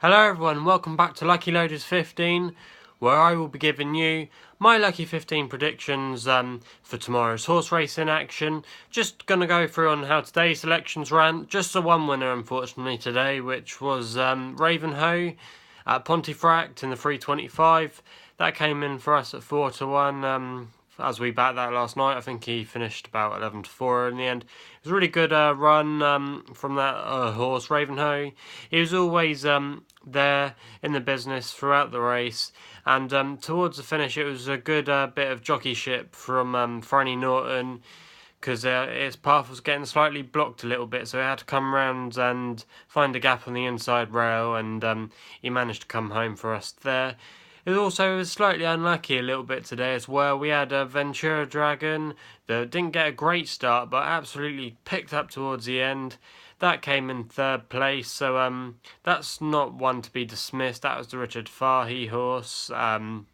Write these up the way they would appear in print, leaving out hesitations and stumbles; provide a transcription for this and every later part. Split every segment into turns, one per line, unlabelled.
Hello everyone, welcome back to Lucky Loaders 15, where I will be giving you my Lucky 15 predictions for tomorrow's horse racing action. Just going to go through on how today's selections ran. Just the one winner unfortunately today, which was Ravenhoe at Pontefract in the 325. That came in for us at 4 to 1. As we backed that last night, I think he finished about 11 to 4 in the end. It was a really good run from that horse, Ravenhoe. He was always there in the business throughout the race, and towards the finish, it was a good bit of jockeyship from Franny Norton, because his path was getting slightly blocked a little bit, so he had to come round and find a gap on the inside rail, and he managed to come home for us there. It also was slightly unlucky a little bit today as well. We had a Ventura Dragon that didn't get a great start, but absolutely picked up towards the end. That came in third place, so that's not one to be dismissed. That was the Richard Fahey horse, and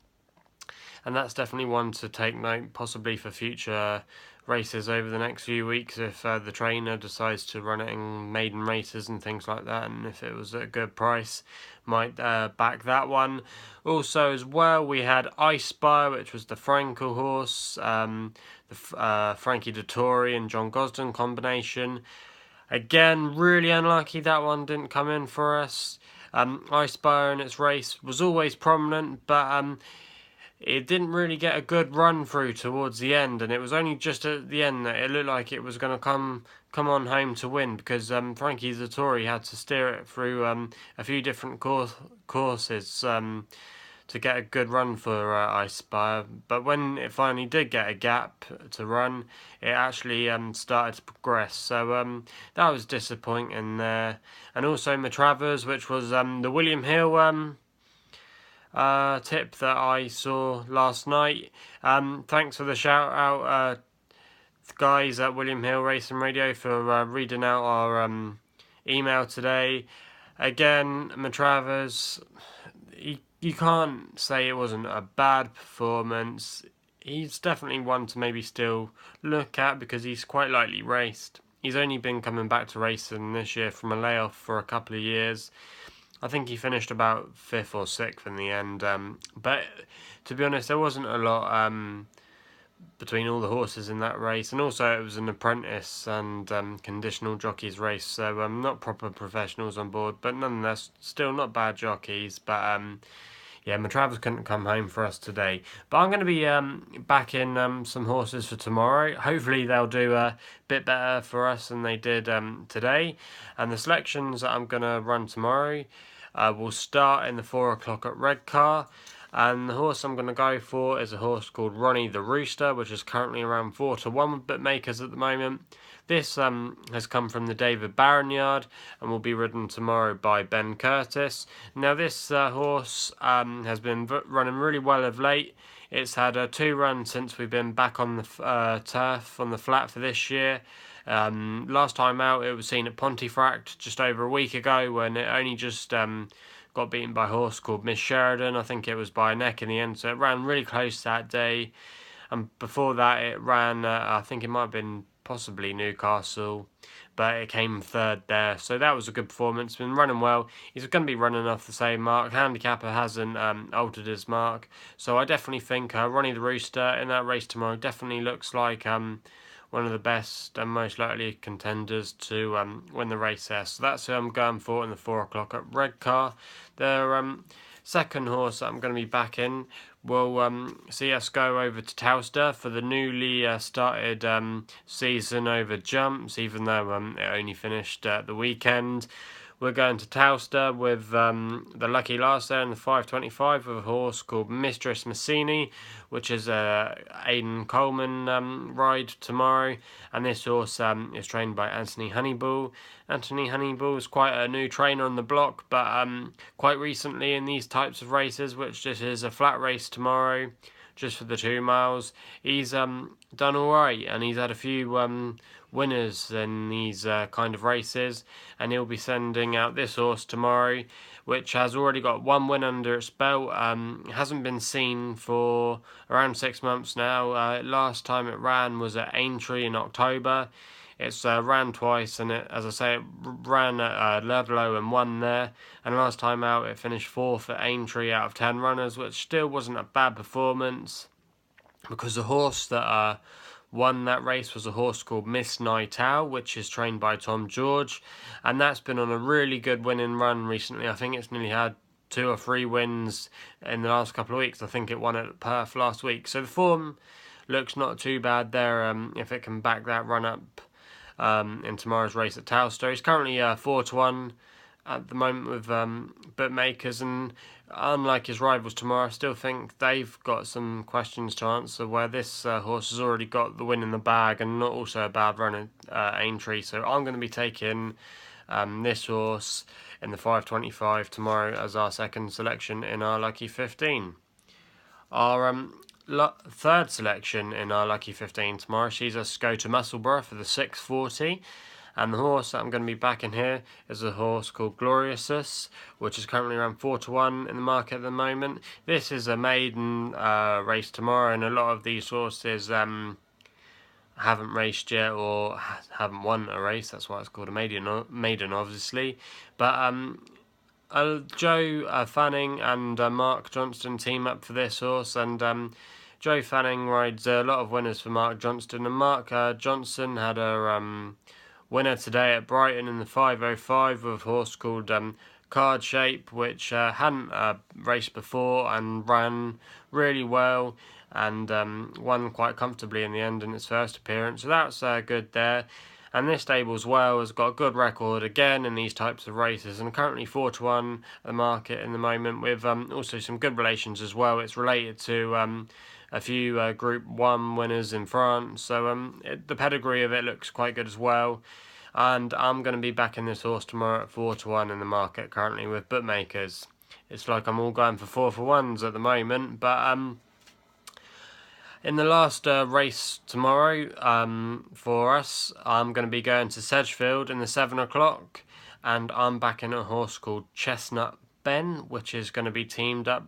that's definitely one to take note, possibly for future races over the next few weeks if the trainer decides to run it in maiden races and things like that, and if it was at a good price, might back that one. Also as well, we had Ice Spire, which was the Frankel horse, the Frankie Dettori and John Gosden combination. Again, really unlucky that one didn't come in for us. Ice Spire in its race was always prominent, but it didn't really get a good run through towards the end, and it was only just at the end that it looked like it was going to come on home to win, because Frankie Dettori had to steer it through a few different courses to get a good run for Ice Spire. But when it finally did get a gap to run, it actually started to progress. So that was disappointing there. And also Matravers, which was the William Hill tip that I saw last night. Thanks for the shout out, guys at William Hill Racing Radio, for reading out our email today. Again, Matravers, you can't say it wasn't a bad performance. He's definitely one to maybe still look at, because he's quite lightly raced. He's only been coming back to racing this year from a layoff for a couple of years. I think he finished about 5th or 6th in the end. But to be honest, there wasn't a lot between all the horses in that race. And also it was an apprentice and conditional jockeys race. So not proper professionals on board. But nonetheless, still not bad jockeys. But yeah, Matravers couldn't come home for us today. But I'm going to be backing some horses for tomorrow. Hopefully they'll do a bit better for us than they did today. And the selections that I'm going to run tomorrow will start in the 4 o'clock at Redcar. And the horse I'm going to go for is a horse called Ronnietherooster, which is currently around 4 to 1 with bookmakers at the moment. This has come from the David Barron yard and will be ridden tomorrow by Ben Curtis. Now this horse has been running really well of late. It's had 2 runs since we've been back on the turf, on the flat for this year. Last time out it was seen at Pontefract just over a week ago, when it only just got beaten by a horse called Miss Sheridan. I think it was by a neck in the end, so it ran really close that day. And before that it ran, I think it might have been possibly Newcastle, but it came third there, so that was a good performance. Been running well. He's going to be running off the same mark. Handicapper hasn't altered his mark, so I definitely think Ronnietherooster in that race tomorrow definitely looks like one of the best and most likely contenders to win the race there. So that's who I'm going for in the 4 o'clock at Redcar. The second horse that I'm going to be backing will see us go over to Towcester for the newly started season over jumps, even though it only finished the weekend. We're going to Towcester with the lucky last there in the 525 with a horse called Mistress Massini, which is a Aidan Coleman ride tomorrow. And this horse is trained by Anthony Honeybull. Anthony Honeybull is quite a new trainer on the block, but quite recently in these types of races, which this is a flat race tomorrow, just for the 2 miles, he's done alright, and he's had a few winners in these kind of races, and he'll be sending out this horse tomorrow, which has already got 1 win under its belt. Hasn't been seen for around 6 months now. Last time it ran was at Aintree in October. It's ran twice, and it, as I say, it ran at Redcar and won there. And last time out, it finished 4th at Aintree out of 10 runners, which still wasn't a bad performance, because the horse that won that race was a horse called Miss Night Owl, which is trained by Tom George, and that's been on a really good winning run recently. I think it's nearly had 2 or 3 wins in the last couple of weeks. I think it won at Perth last week, so the form looks not too bad there if it can back that run up in tomorrow's race at Towcester. He's currently 4-1 at the moment with bookmakers, and unlike his rivals tomorrow, I still think they've got some questions to answer, where this horse has already got the win in the bag and not also a bad run at Aintree. So I'm going to be taking this horse in the 525 tomorrow as our second selection in our Lucky 15. Our third selection in our Lucky 15 tomorrow sees us go to Musselburgh for the 640. And the horse that I'm going to be backing here is a horse called Gloriosus, which is currently around 4-1 in the market at the moment. This is a maiden race tomorrow, and a lot of these horses haven't raced yet or haven't won a race. That's why it's called a maiden obviously. But Joe Fanning and Mark Johnston team up for this horse, and Joe Fanning rides a lot of winners for Mark Johnston, and Mark Johnston had a winner today at Brighton in the 505 with a horse called Card Shape, which hadn't raced before and ran really well, and won quite comfortably in the end in its first appearance. So that's good there. And this stable as well has got a good record again in these types of races, and currently 4-1 at the market in the moment, with also some good relations as well. It's related to a few Group 1 winners in France, so the pedigree of it looks quite good as well. And I'm going to be backing this horse tomorrow at 4-1 in the market currently with bookmakers. It's like I'm all going for 4-1s at the moment, but in the last race tomorrow for us, I'm going to be going to Sedgefield in the 7 o'clock, and I'm backing a horse called Chestnut Ben, which is going to be teamed up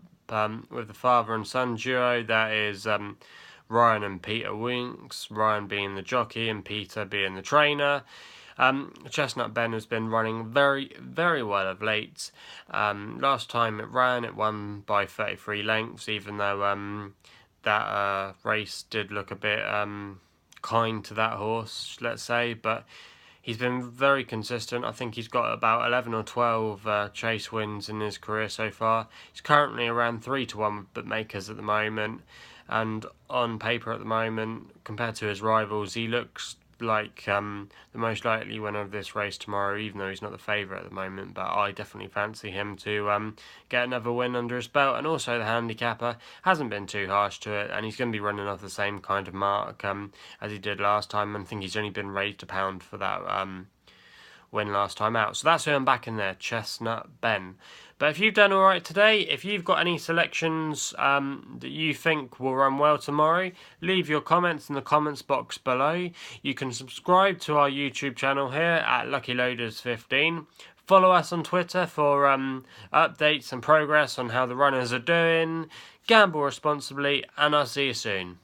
with the father and son duo. That is Ryan and Peter Winks, Ryan being the jockey and Peter being the trainer. Chestnut Ben has been running very, very well of late. Last time it won by 33 lengths, even though that race did look a bit kind to that horse, let's say, but he's been very consistent. I think he's got about 11 or 12 chase wins in his career so far. He's currently around 3-1 with bookmakers at the moment, and on paper at the moment, compared to his rivals, he looks like the most likely winner of this race tomorrow, even though he's not the favourite at the moment. But I definitely fancy him to get another win under his belt, and also the handicapper hasn't been too harsh to it, and he's going to be running off the same kind of mark as he did last time, and I think he's only been raised £1 for that win last time out. So that's who I'm backing there, Chestnut Ben. But if you've done alright today, if you've got any selections that you think will run well tomorrow, leave your comments in the comments box below. You can subscribe to our YouTube channel here at Lucky Loaders 15. Follow us on Twitter for updates and progress on how the runners are doing. Gamble responsibly, and I'll see you soon.